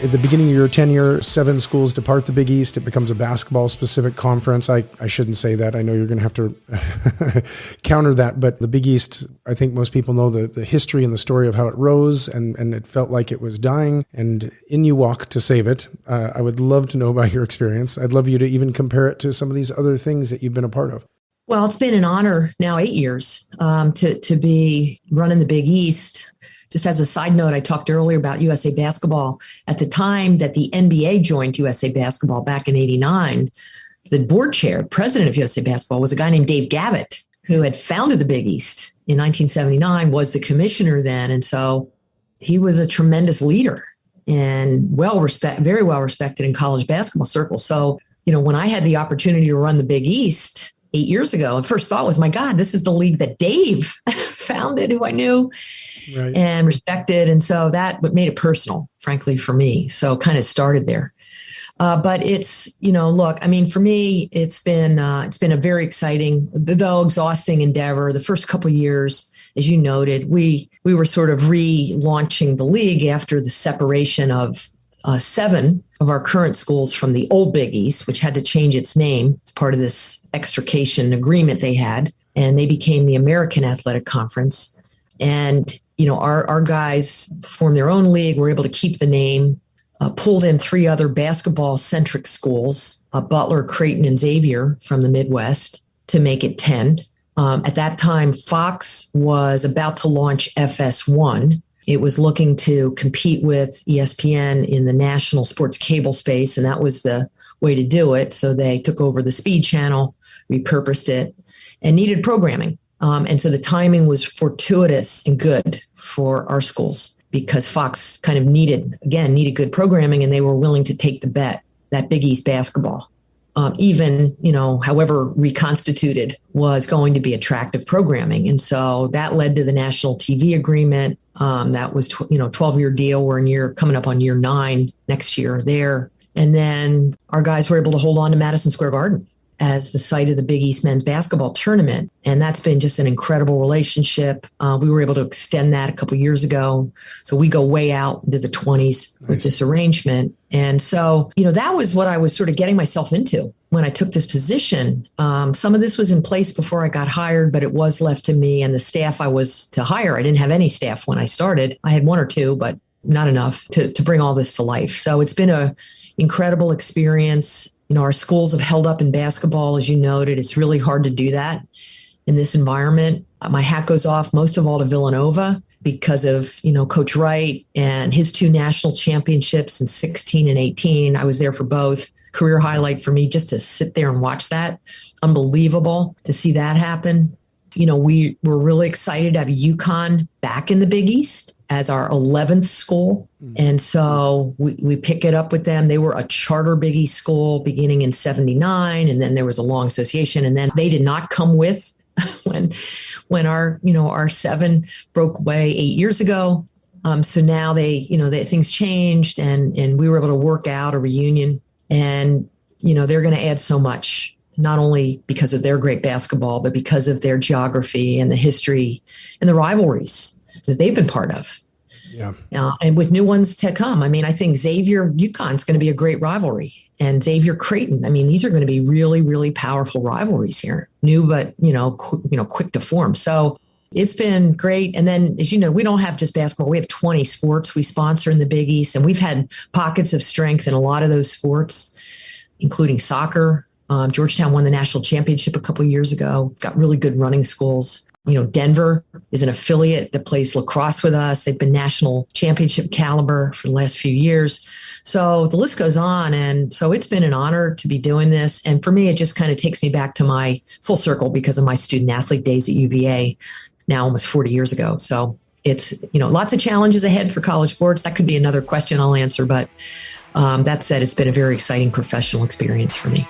At the beginning of your tenure, 7 schools depart the Big East. It becomes a basketball-specific conference. I shouldn't say that. I know you're going to have to counter that. But the Big East, I think most people know the history and the story of how it rose, and it felt like it was dying. And in you walk to save it. I would love to know about your experience. I'd love you to even compare it to some of these other things that you've been a part of. Well, it's been an honor now 8 years to be running the Big East. Just as a side note, I talked earlier about USA Basketball. At the time that the NBA joined USA Basketball back in '89, the board chair, president of USA Basketball, was a guy named Dave Gavitt, who had founded the Big East in 1979, was the commissioner then. And so he was a tremendous leader and very well respected in college basketball circles. So, when I had the opportunity to run the Big East 8 years ago, the first thought was, my God, this is the league that Dave founded, who I knew and respected. And so that made it personal, frankly, for me. So kind of started there. But it's, look, for me, it's been a very exciting, though exhausting endeavor. The first couple of years, as you noted, we were sort of relaunching the league after the separation of 7 of our current schools from the old Big East, which had to change its name as part of this extrication agreement they had. And they became the American Athletic Conference. And, our guys formed their own league, were able to keep the name, pulled in 3 other basketball-centric schools, Butler, Creighton, and Xavier from the Midwest, to make it 10. At that time, Fox was about to launch FS1. It was looking to compete with ESPN in the national sports cable space, and that was the way to do it. So they took over the Speed channel, repurposed it, and needed programming. And so the timing was fortuitous and good for our schools because Fox kind of needed good programming, and they were willing to take the bet that Big East basketball, even, however reconstituted, was going to be attractive programming. And so that led to the national TV agreement. That was, 12-year deal. We're coming up on year 9 next year there. And then our guys were able to hold on to Madison Square Garden as the site of the Big East men's basketball tournament. And that's been just an incredible relationship. We were able to extend that a couple of years ago. So we go way out into the 20s with this arrangement. And so, that was what I was sort of getting myself into when I took this position. Some of this was in place before I got hired, but it was left to me and the staff I was to hire. I didn't have any staff when I started. I had 1 or 2, but not enough to bring all this to life. So it's been an incredible experience. Our schools have held up in basketball, as you noted. It's really hard to do that in this environment. My hat goes off most of all to Villanova because of, Coach Wright and his 2 national championships in 16 and 18. I was there for both. Career highlight for me just to sit there and watch that. Unbelievable to see that happen. We were really excited to have UConn back in the Big East as our 11th school. And so we pick it up with them. They were a charter Big East school beginning in 79. And then there was a long association. And then they did not come with when our 7 broke away 8 years ago. So now they things changed and we were able to work out a reunion. And, they're going to add so much, not only because of their great basketball, but because of their geography and the history and the rivalries that they've been part of. Yeah. And with new ones to come. I think Xavier UConn is going to be a great rivalry, and Xavier Creighton. These are going to be really, really powerful rivalries here. New, but quick to form. So it's been great. And then, as you know, we don't have just basketball. We have 20 sports we sponsor in the Big East, and we've had pockets of strength in a lot of those sports, including soccer. Georgetown won the national championship a couple of years ago. Got really good running schools. Denver is an affiliate that plays lacrosse with us. They've been national championship caliber for the last few years. So the list goes on. And so it's been an honor to be doing this. And for me, it just kind of takes me back to my full circle because of my student athlete days at UVA now almost 40 years ago. So it's, lots of challenges ahead for college sports. That could be another question I'll answer. But that said, it's been a very exciting professional experience for me.